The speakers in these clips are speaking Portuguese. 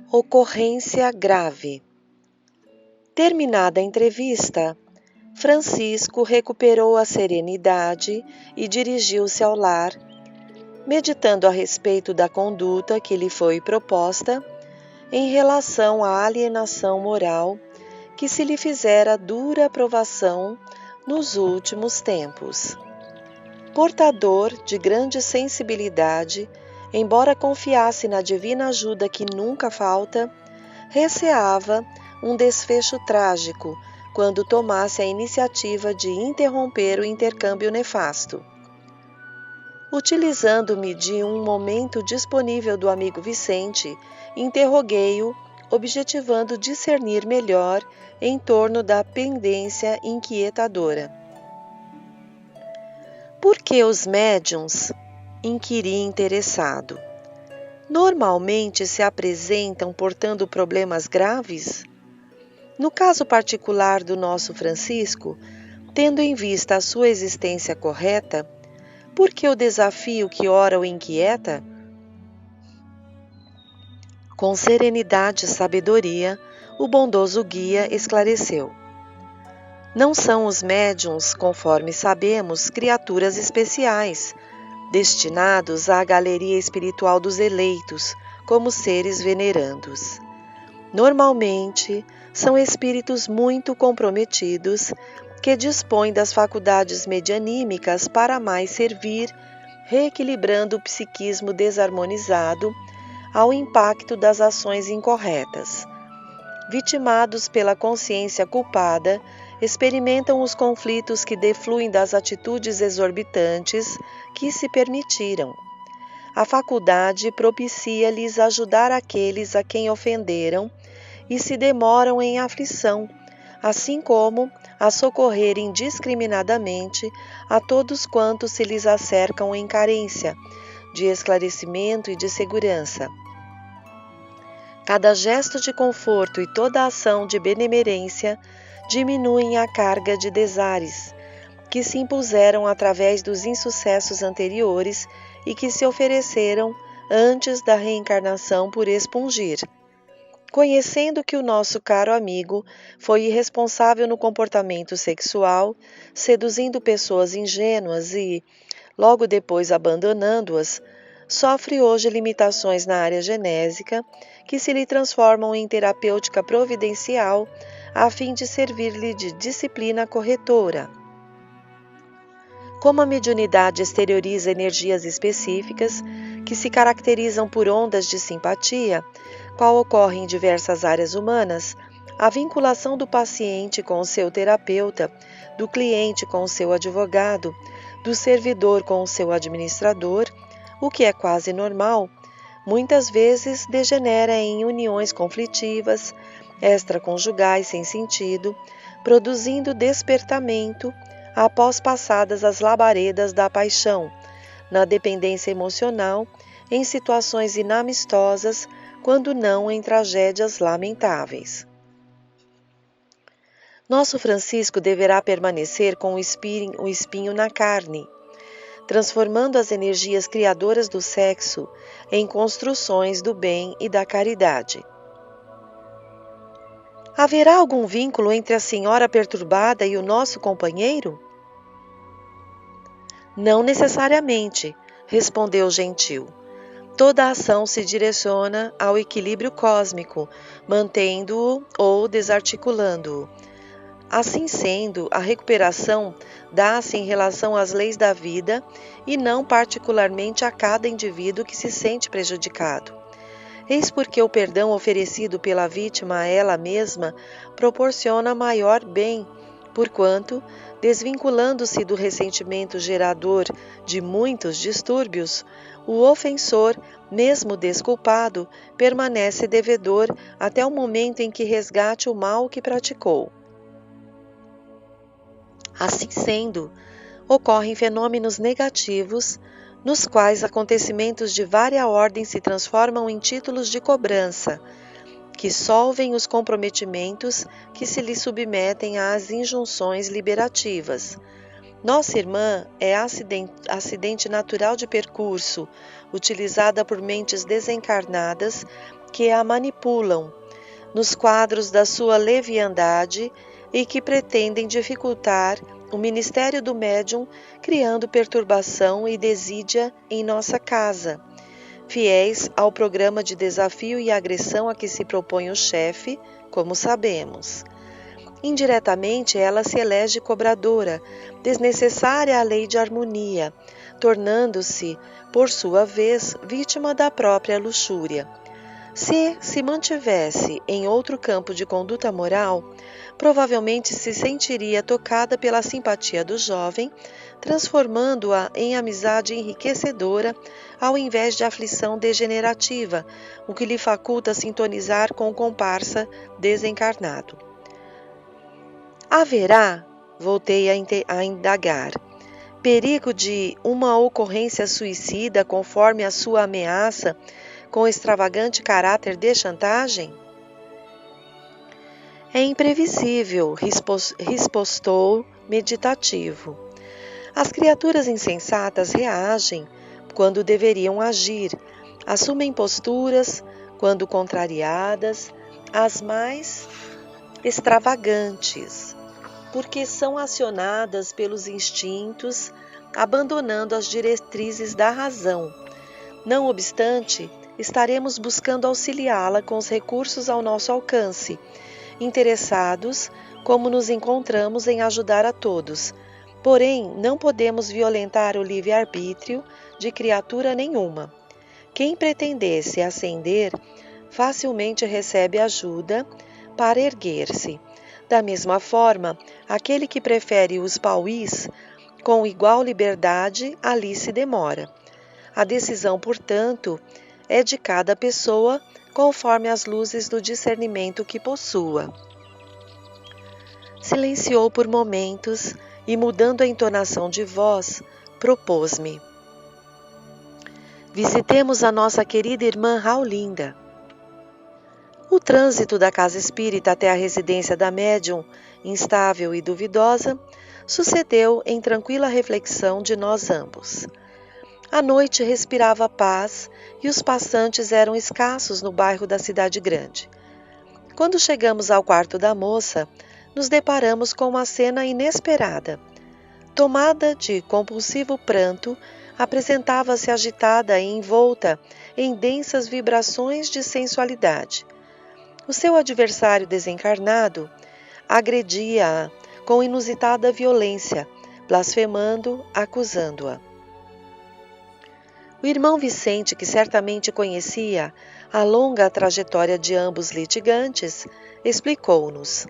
Ocorrência grave. Terminada a entrevista, Francisco recuperou a serenidade e dirigiu-se ao lar, meditando a respeito da conduta que lhe foi proposta em relação à alienação moral que se lhe fizera dura provação nos últimos tempos. Portador de grande sensibilidade, embora confiasse na divina ajuda que nunca falta, receava um desfecho trágico quando tomasse a iniciativa de interromper o intercâmbio nefasto. Utilizando-me de um momento disponível do amigo Vicente, interroguei-o, objetivando discernir melhor em torno da pendência inquietadora. Por que os médiuns? Inquiri interessado. Normalmente se apresentam portando problemas graves? No caso particular do nosso Francisco, tendo em vista a sua existência correta, por que o desafio que ora o inquieta? Com serenidade e sabedoria, o bondoso guia esclareceu. Não são os médiuns, conforme sabemos, criaturas especiais, destinados à galeria espiritual dos eleitos, como seres venerandos. Normalmente, são espíritos muito comprometidos que dispõem das faculdades medianímicas para mais servir, reequilibrando o psiquismo desarmonizado ao impacto das ações incorretas. Vitimados pela consciência culpada, experimentam os conflitos que defluem das atitudes exorbitantes que se permitiram. A faculdade propicia-lhes ajudar aqueles a quem ofenderam e se demoram em aflição, assim como a socorrer indiscriminadamente a todos quantos se lhes acercam em carência de esclarecimento e de segurança. Cada gesto de conforto e toda ação de benemerência diminuem a carga de desares que se impuseram através dos insucessos anteriores e que se ofereceram antes da reencarnação por expungir. Conhecendo que o nosso caro amigo foi irresponsável no comportamento sexual, seduzindo pessoas ingênuas e, logo depois abandonando-as, sofre hoje limitações na área genésica que se lhe transformam em terapêutica providencial a fim de servir-lhe de disciplina corretora. Como a mediunidade exterioriza energias específicas que se caracterizam por ondas de simpatia, qual ocorre em diversas áreas humanas, a vinculação do paciente com o seu terapeuta, do cliente com o seu advogado, do servidor com o seu administrador, o que é quase normal, muitas vezes degenera em uniões conflitivas, extraconjugais sem sentido, produzindo despertamento após passadas as labaredas da paixão, na dependência emocional, em situações inamistosas, quando não em tragédias lamentáveis. Nosso Francisco deverá permanecer com o espinho na carne, transformando as energias criadoras do sexo em construções do bem e da caridade. Haverá algum vínculo entre a senhora perturbada e o nosso companheiro? Não necessariamente, respondeu gentil. Toda a ação se direciona ao equilíbrio cósmico, mantendo-o ou desarticulando-o. Assim sendo, a recuperação dá-se em relação às leis da vida e não particularmente a cada indivíduo que se sente prejudicado. Eis porque o perdão oferecido pela vítima a ela mesma proporciona maior bem, porquanto, desvinculando-se do ressentimento gerador de muitos distúrbios, o ofensor, mesmo desculpado, permanece devedor até o momento em que resgate o mal que praticou. Assim sendo, ocorrem fenômenos negativos, nos quais acontecimentos de vária ordem se transformam em títulos de cobrança, que solvem os comprometimentos que se lhe submetem às injunções liberativas. Nossa irmã é acidente natural de percurso, utilizada por mentes desencarnadas que a manipulam nos quadros da sua leviandade e que pretendem dificultar o ministério do médium, criando perturbação e desídia em nossa casa, fiéis ao programa de desafio e agressão a que se propõe o chefe, como sabemos. Indiretamente, ela se elege cobradora, desnecessária à lei de harmonia, tornando-se, por sua vez, vítima da própria luxúria. Se mantivesse em outro campo de conduta moral, provavelmente se sentiria tocada pela simpatia do jovem, transformando-a em amizade enriquecedora ao invés de aflição degenerativa, o que lhe faculta sintonizar com o comparsa desencarnado. Haverá, voltei a indagar, perigo de uma ocorrência suicida conforme a sua ameaça, com extravagante caráter de chantagem? É imprevisível, rispostou meditativo. As criaturas insensatas reagem quando deveriam agir, assumem posturas quando contrariadas, as mais extravagantes, porque são acionadas pelos instintos, abandonando as diretrizes da razão. Não obstante, estaremos buscando auxiliá-la com os recursos ao nosso alcance, interessados, como nos encontramos, em ajudar a todos. Porém, não podemos violentar o livre-arbítrio de criatura nenhuma. Quem pretendesse ascender, facilmente recebe ajuda para erguer-se. Da mesma forma, aquele que prefere os pauís, com igual liberdade, ali se demora. A decisão, portanto, é de cada pessoa, conforme as luzes do discernimento que possua. Silenciou por momentos e, mudando a entonação de voz, propôs-me: visitemos a nossa querida irmã Raulinda. O trânsito da casa espírita até a residência da médium, instável e duvidosa, sucedeu em tranquila reflexão de nós ambos. A noite respirava paz e os passantes eram escassos no bairro da cidade grande. Quando chegamos ao quarto da moça, nos deparamos com uma cena inesperada. Tomada de compulsivo pranto, apresentava-se agitada e envolta em densas vibrações de sensualidade. O seu adversário desencarnado agredia-a com inusitada violência, blasfemando, acusando-a. O irmão Vicente, que certamente conhecia a longa trajetória de ambos litigantes, explicou-nos.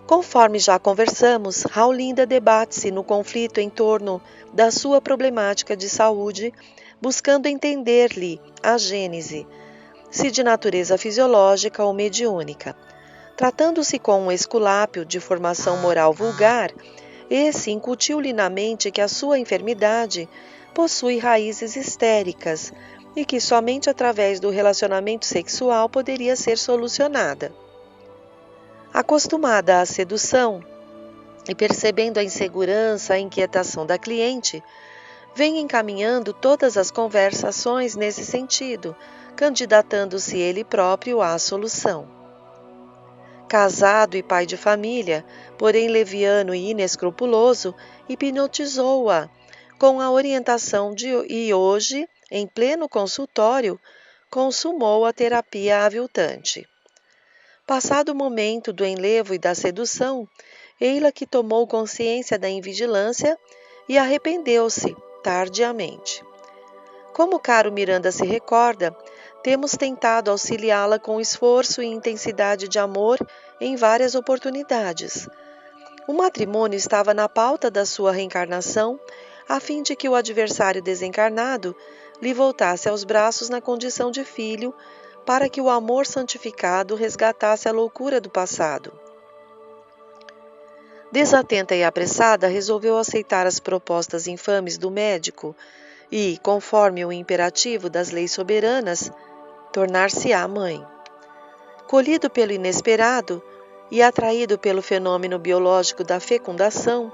Conforme já conversamos, Raulinda debate-se no conflito em torno da sua problemática de saúde, buscando entender-lhe a gênese, se de natureza fisiológica ou mediúnica. Tratando-se com um esculápio de formação moral vulgar, esse incutiu-lhe na mente que a sua enfermidade possui raízes histéricas e que somente através do relacionamento sexual poderia ser solucionada. Acostumada à sedução e percebendo a insegurança, a inquietação da cliente, vem encaminhando todas as conversações nesse sentido, candidatando-se ele próprio à solução. Casado e pai de família, porém leviano e inescrupuloso, hipnotizou-a com a orientação e hoje, em pleno consultório, consumou a terapia aviltante. Passado o momento do enlevo e da sedução, ei-la que tomou consciência da invigilância e arrependeu-se tardiamente. Como o caro Miranda se recorda, temos tentado auxiliá-la com esforço e intensidade de amor em várias oportunidades. O matrimônio estava na pauta da sua reencarnação, a fim de que o adversário desencarnado lhe voltasse aos braços na condição de filho, para que o amor santificado resgatasse a loucura do passado. Desatenta e apressada, resolveu aceitar as propostas infames do médico e, conforme o imperativo das leis soberanas, tornar-se-á mãe. Colhido pelo inesperado e atraído pelo fenômeno biológico da fecundação,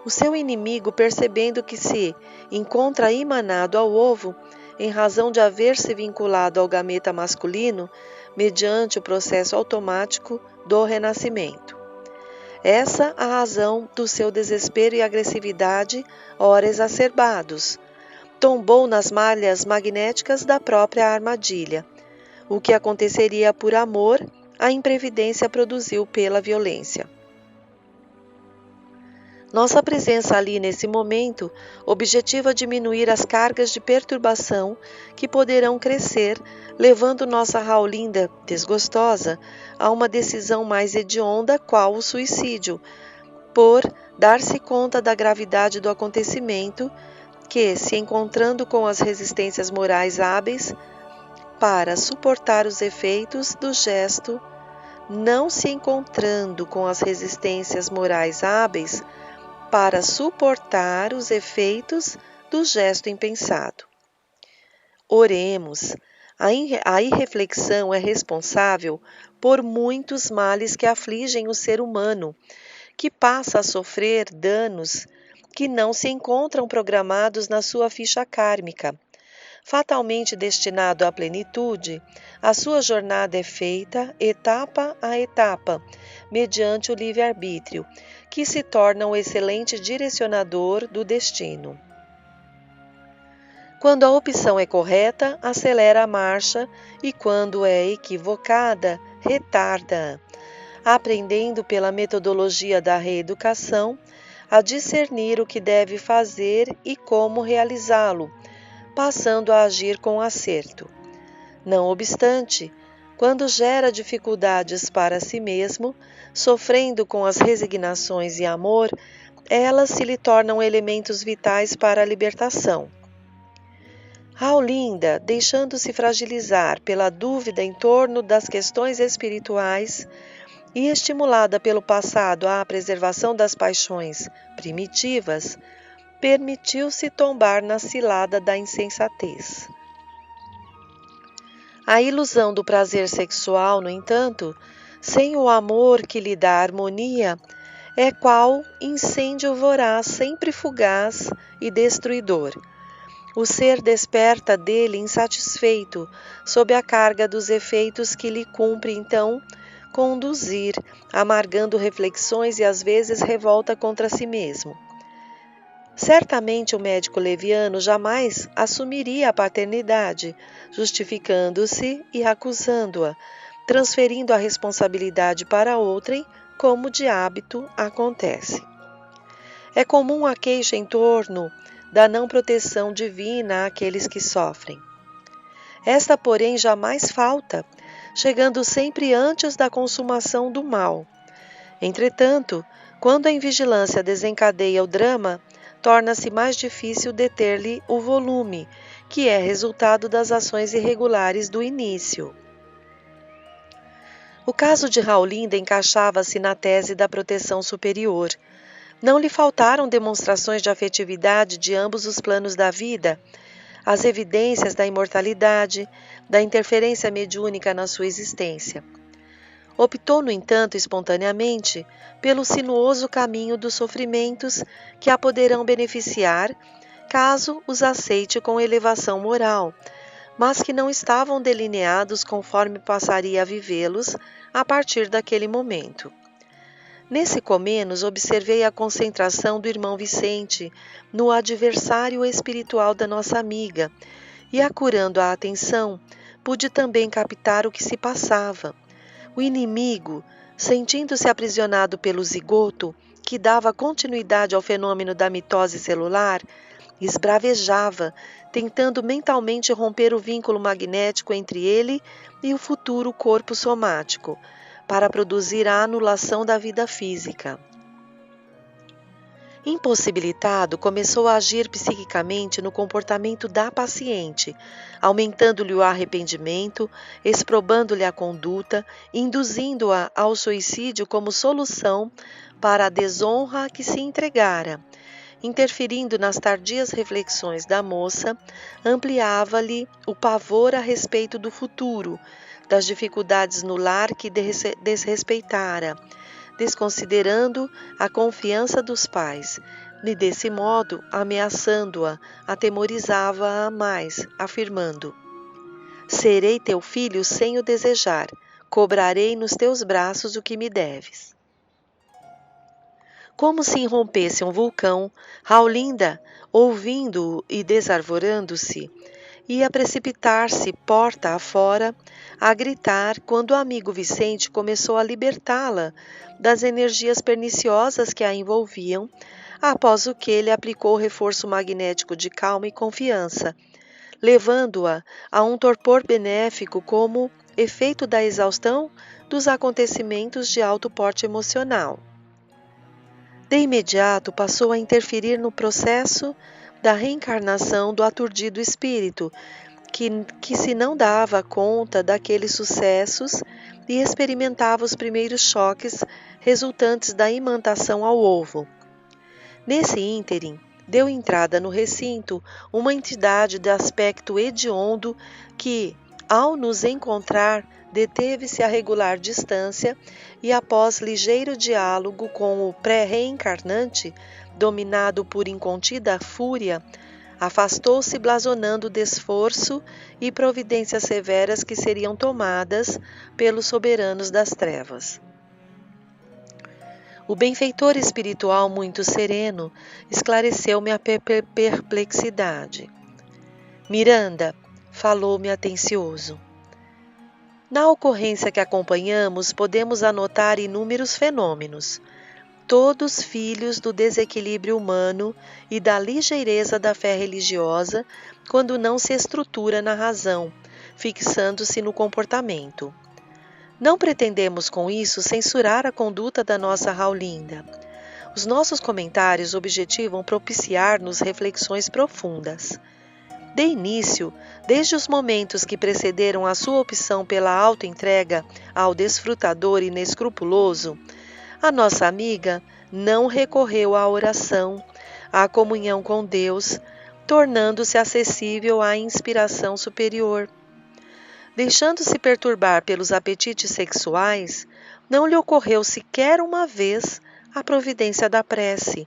o seu inimigo, percebendo que se encontra imanado ao ovo, em razão de haver se vinculado ao gameta masculino mediante o processo automático do renascimento. Essa a razão do seu desespero e agressividade, ora exacerbados. Tombou nas malhas magnéticas da própria armadilha. O que aconteceria por amor, a imprevidência produziu pela violência. Nossa presença ali nesse momento objetiva diminuir as cargas de perturbação que poderão crescer, levando nossa Raulinda desgostosa a uma decisão mais hedionda, qual o suicídio, por dar-se conta da gravidade do acontecimento que, se encontrando com as resistências morais hábeis para suportar os efeitos do gesto, não se encontrando com as resistências morais hábeis para suportar os efeitos do gesto impensado. Oremos. A irreflexão é responsável por muitos males que afligem o ser humano, que passa a sofrer danos que não se encontram programados na sua ficha kármica. Fatalmente destinado à plenitude, a sua jornada é feita etapa a etapa, mediante o livre-arbítrio, que se torna um excelente direcionador do destino. Quando a opção é correta, acelera a marcha e, quando é equivocada, retarda, aprendendo pela metodologia da reeducação a discernir o que deve fazer e como realizá-lo, passando a agir com acerto. Não obstante, quando gera dificuldades para si mesmo, sofrendo com as resignações e amor, elas se lhe tornam elementos vitais para a libertação. Raulinda, deixando-se fragilizar pela dúvida em torno das questões espirituais e estimulada pelo passado à preservação das paixões primitivas, permitiu-se tombar na cilada da insensatez. A ilusão do prazer sexual, no entanto, sem o amor que lhe dá harmonia, é qual incêndio voraz, sempre fugaz e destruidor. O ser desperta dele insatisfeito, sob a carga dos efeitos que lhe cumpre então conduzir, amargando reflexões e às vezes revolta contra si mesmo. Certamente o médico leviano jamais assumiria a paternidade, justificando-se e acusando-a, transferindo a responsabilidade para outrem, como de hábito acontece. É comum a queixa em torno da não proteção divina àqueles que sofrem. Esta, porém, jamais falta, chegando sempre antes da consumação do mal. Entretanto, quando a invigilância desencadeia o drama, torna-se mais difícil deter-lhe o volume, que é resultado das ações irregulares do início. O caso de Raulinda encaixava-se na tese da proteção superior. Não lhe faltaram demonstrações de afetividade de ambos os planos da vida, as evidências da imortalidade, da interferência mediúnica na sua existência. Optou, no entanto, espontaneamente, pelo sinuoso caminho dos sofrimentos que a poderão beneficiar, caso os aceite com elevação moral, mas que não estavam delineados conforme passaria a vivê-los a partir daquele momento. Nesse comenos, observei a concentração do irmão Vicente no adversário espiritual da nossa amiga, e, acurando a atenção, pude também captar o que se passava. O inimigo, sentindo-se aprisionado pelo zigoto, que dava continuidade ao fenômeno da mitose celular, esbravejava, tentando mentalmente romper o vínculo magnético entre ele e o futuro corpo somático, para produzir a anulação da vida física. Impossibilitado, começou a agir psiquicamente no comportamento da paciente, aumentando-lhe o arrependimento, exprobando-lhe a conduta, induzindo-a ao suicídio como solução para a desonra a que se entregara. Interferindo nas tardias reflexões da moça, ampliava-lhe o pavor a respeito do futuro, das dificuldades no lar que desrespeitara, desconsiderando a confiança dos pais, e desse modo, ameaçando-a, atemorizava-a mais, afirmando: serei teu filho sem o desejar, cobrarei nos teus braços o que me deves. Como se irrompesse um vulcão, Raulinda, ouvindo-o e desarvorando-se, ia precipitar-se porta afora, a gritar, quando o amigo Vicente começou a libertá-la das energias perniciosas que a envolviam, após o que ele aplicou o reforço magnético de calma e confiança, levando-a a um torpor benéfico como efeito da exaustão dos acontecimentos de alto porte emocional. De imediato passou a interferir no processo da reencarnação do aturdido espírito, que se não dava conta daqueles sucessos e experimentava os primeiros choques resultantes da imantação ao ovo. Nesse ínterim, deu entrada no recinto uma entidade de aspecto hediondo que, ao nos encontrar, deteve-se a regular distância e, após ligeiro diálogo com o pré-reencarnante, dominado por incontida fúria, afastou-se blasonando o desforço e providências severas que seriam tomadas pelos soberanos das trevas. O benfeitor espiritual, muito sereno, esclareceu-me a perplexidade. Miranda, falou-me atencioso. Na ocorrência que acompanhamos, podemos anotar inúmeros fenômenos, todos filhos do desequilíbrio humano e da ligeireza da fé religiosa, quando não se estrutura na razão, fixando-se no comportamento. Não pretendemos com isso censurar a conduta da nossa Raulinda. Os nossos comentários objetivam propiciar-nos reflexões profundas. De início, desde os momentos que precederam a sua opção pela autoentrega ao desfrutador inescrupuloso, a nossa amiga não recorreu à oração, à comunhão com Deus, tornando-se acessível à inspiração superior. Deixando-se perturbar pelos apetites sexuais, não lhe ocorreu sequer uma vez a providência da prece,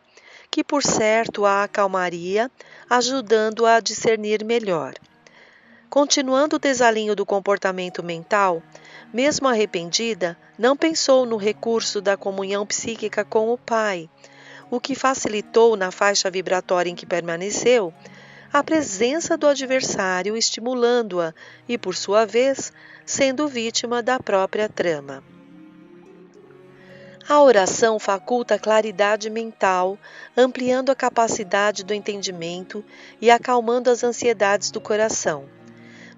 que por certo a acalmaria, ajudando-a a discernir melhor. Continuando o desalinho do comportamento mental, mesmo arrependida, não pensou no recurso da comunhão psíquica com o Pai, o que facilitou, na faixa vibratória em que permaneceu, a presença do adversário estimulando-a e, por sua vez, sendo vítima da própria trama. A oração faculta a claridade mental, ampliando a capacidade do entendimento e acalmando as ansiedades do coração.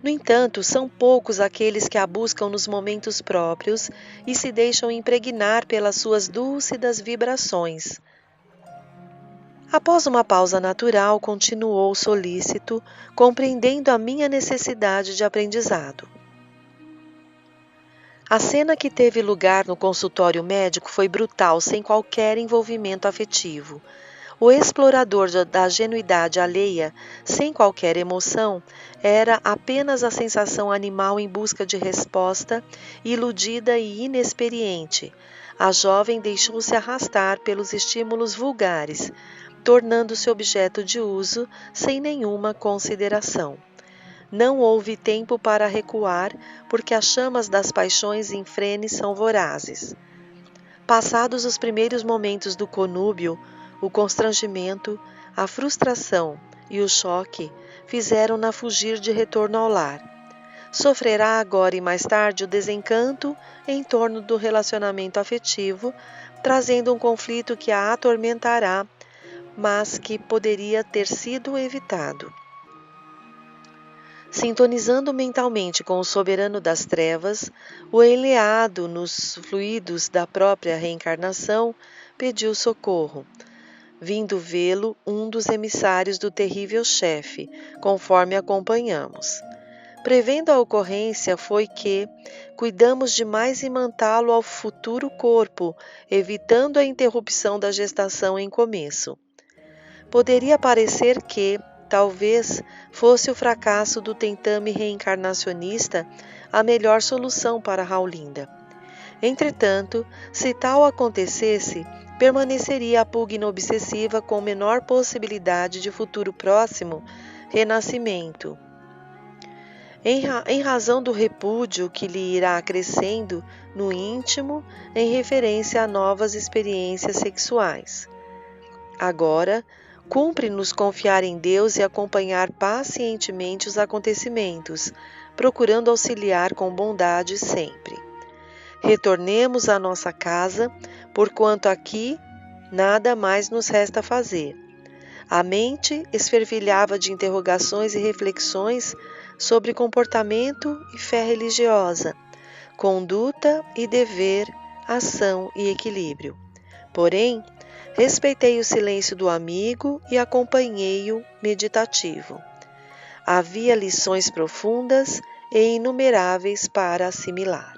No entanto, são poucos aqueles que a buscam nos momentos próprios e se deixam impregnar pelas suas dúlcidas vibrações. Após uma pausa natural, continuou solícito, compreendendo a minha necessidade de aprendizado. A cena que teve lugar no consultório médico foi brutal, sem qualquer envolvimento afetivo. O explorador da genuidade alheia, sem qualquer emoção, era apenas a sensação animal em busca de resposta, iludida e inexperiente. A jovem deixou-se arrastar pelos estímulos vulgares, tornando-se objeto de uso sem nenhuma consideração. Não houve tempo para recuar, porque as chamas das paixões infrenes são vorazes. Passados os primeiros momentos do conúbio, o constrangimento, a frustração e o choque fizeram-na fugir de retorno ao lar. Sofrerá agora e mais tarde o desencanto em torno do relacionamento afetivo, trazendo um conflito que a atormentará, mas que poderia ter sido evitado. Sintonizando mentalmente com o soberano das trevas, o enleado nos fluidos da própria reencarnação pediu socorro, vindo vê-lo um dos emissários do terrível chefe, conforme acompanhamos. Prevendo a ocorrência foi que cuidamos de mais imantá-lo ao futuro corpo, evitando a interrupção da gestação em começo. Poderia parecer que, talvez, fosse o fracasso do tentame reencarnacionista a melhor solução para Raulinda. Entretanto, se tal acontecesse, permaneceria a pugna obsessiva com menor possibilidade de futuro próximo renascimento. Em razão do repúdio que lhe irá crescendo no íntimo em referência a novas experiências sexuais. Agora, cumpre-nos confiar em Deus e acompanhar pacientemente os acontecimentos, procurando auxiliar com bondade sempre. Retornemos à nossa casa, porquanto aqui nada mais nos resta fazer. A mente esfervilhava de interrogações e reflexões sobre comportamento e fé religiosa, conduta e dever, ação e equilíbrio. Porém, respeitei o silêncio do amigo e acompanhei-o meditativo. Havia lições profundas e inumeráveis para assimilar.